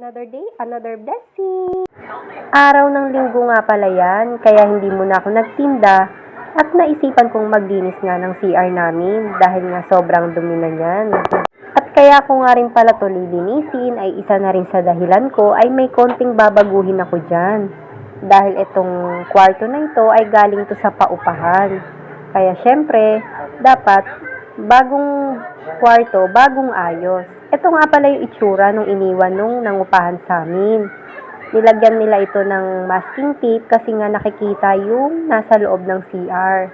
Another day, another blessing. Araw ng linggo nga pala yan, kaya hindi muna ako nagtinda at naisipan kong maglinis nga ng CR namin dahil nga sobrang dumi na yan. At kaya ko nga rin pala to lilinisin ay isa na rin sa dahilan ko ay may konting babaguhin ako dyan. Dahil itong kwarto na ito ay galing to sa paupahan. Kaya syempre, dapat bagong kwarto, bagong ayos. Ito nga pala yung itsura nung iniwan nung nangupahan sa amin. Nilagyan nila ito ng masking tape kasi nga nakikita yung nasa loob ng CR.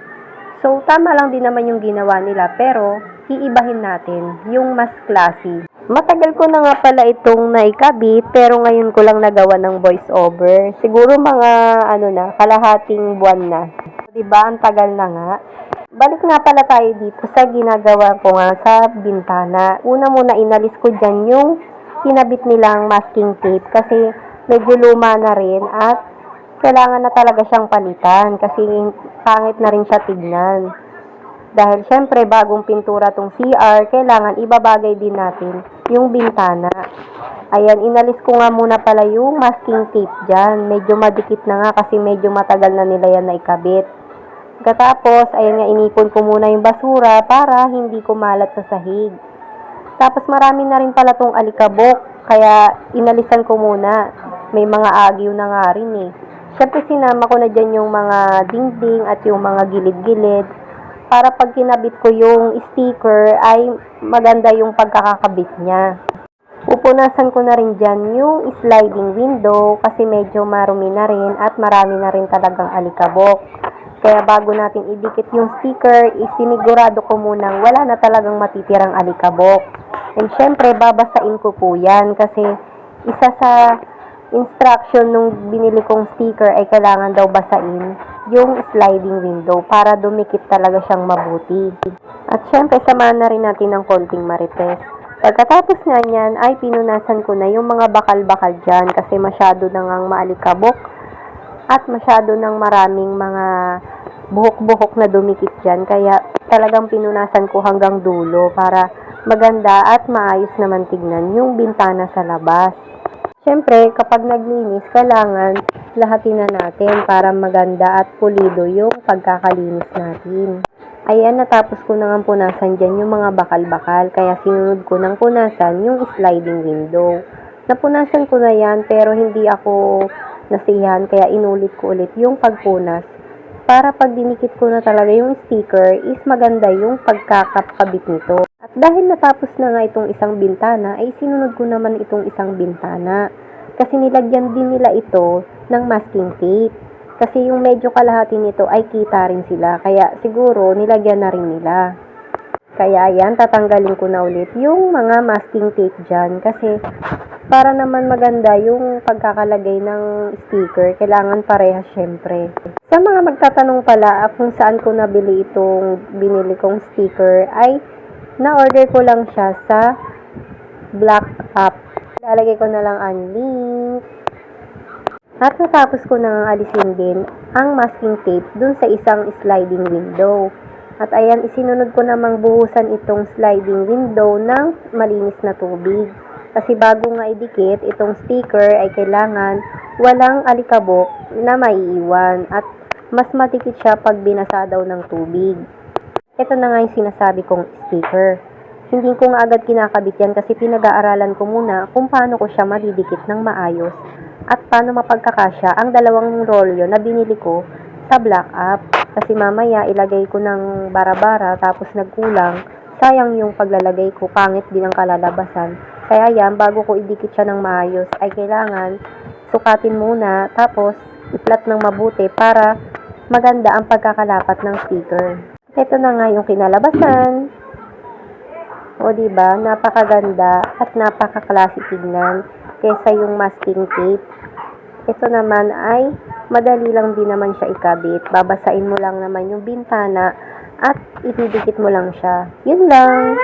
So, tama lang din naman yung ginawa nila pero iibahin natin yung mas classy. Matagal ko na nga pala itong naikabit pero ngayon ko lang nagawa ng voice over. Siguro mga kalahating buwan na. Diba? Ang tagal na nga. Balik nga pala tayo dito sa ginagawa ko nga sa bintana. Una muna inalis ko dyan yung kinabit nilang masking tape kasi medyo luma na rin at kailangan na talaga siyang palitan kasi pangit na rin siya tignan. Dahil syempre bagong pintura tong CR, kailangan ibabagay din natin yung bintana. Ayan, inalis ko nga muna pala yung masking tape dyan. Medyo madikit na nga kasi medyo matagal na nila yan na ikabit. Katapos, ayan nga, inipon ko muna yung basura para hindi kumalat sa sahig. Tapos marami na rin pala tong alikabok, kaya inalisan ko muna. May mga agyo na nga rin eh. Syempre sinama ko na dyan yung mga dingding at yung mga gilid-gilid para pag kinabit ko yung sticker ay maganda yung pagkakakabit niya. Pupunasan ko na rin dyan yung sliding window kasi medyo marumi na rin at marami na rin talagang alikabok. Kaya bago natin idikit yung sticker, isinigurado ko munang wala na talagang matitirang alikabok. And syempre, babasain ko po yan kasi isa sa instruction nung binili kong sticker ay kailangan daw basain yung sliding window para dumikit talaga siyang mabuti. At syempre, samahan na rin natin ng konting marites. Pagkatapos nga niyan, ay pinunasan ko na yung mga bakal-bakal dyan kasi masyado na ngang maalikabok at masyado nang maraming mga buhok-buhok na dumikit dyan. Kaya talagang pinunasan ko hanggang dulo para maganda at maayos naman tignan yung bintana sa labas. Siyempre, kapag naglinis, kailangan lahatin na natin para maganda at pulido yung pagkakalinis natin. Ayan, natapos ko na nga punasan dyan yung mga bakal-bakal. Kaya sinunod ko ng punasan yung sliding window. Napunasan ko na yan pero hindi ako nasiyahan kaya inulit ko ulit yung pagpunas para pag dinikit ko na talaga yung sticker is maganda yung pagkakakabit nito. At dahil natapos na nga itong isang bintana ay sinunod ko naman itong isang bintana kasi nilagyan din nila ito ng masking tape kasi yung medyo kalahati nito ay kita rin sila kaya siguro nilagyan na rin nila. Kaya ayan, tatanggalin ko na ulit yung mga masking tape dyan kasi para naman maganda yung pagkakalagay ng sticker, kailangan parehas syempre. Sa mga magtatanong pala kung saan ko nabili itong binili kong sticker ay na-order ko lang siya sa Black App. Lalagay ko na lang ang link. At natapos ko nang alisin din ang masking tape dun sa isang sliding window. At ayan, isinunod ko namang buhusan itong sliding window ng malinis na tubig. Kasi bago nga idikit, itong sticker ay kailangan walang alikabok na maiiwan at mas matikit siya pag binasa daw ng tubig. Ito na nga yung sinasabi kong sticker. Hindi ko nga agad kinakabit yan kasi pinag-aaralan ko muna kung paano ko siya madidikit ng maayos at paano mapagkakasya ang dalawang rolyo na binili ko sa Black App. Kasi mamaya ilagay ko ng bara-bara tapos nagkulang, sayang yung paglalagay ko, pangit din ang kalalabasan. Kaya yan, bago ko idikit siya ng maayos ay kailangan sukatin muna tapos i-flat ng mabuti para maganda ang pagkakalapat ng sticker. Ito na nga yung kinalabasan. O diba, napakaganda at napaka-classy tignan kaysa yung masking tape. Ito naman ay madali lang din naman siya ikabit. Babasain mo lang naman yung bintana at ididikit mo lang siya. Yun lang.